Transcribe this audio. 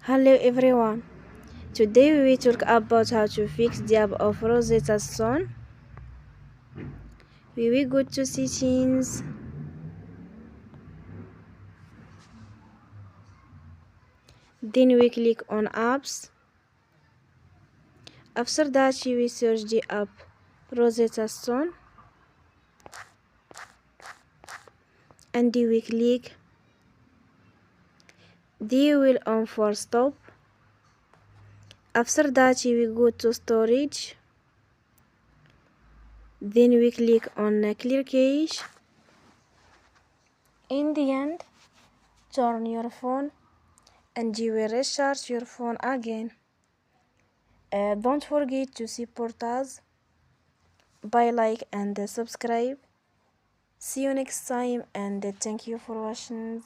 Hello everyone. Today we will talk about how to fix the app of Rosetta Stone. We will go to settings. Then we click on apps. After that we will search the app Rosetta Stone and we click the wheel on for stop. After that we will go to storage. Then we click on clear cache. In the end, turn your phone and you will restart your phone again. Don't forget to support us by like and subscribe. See you next time and thank you for watching.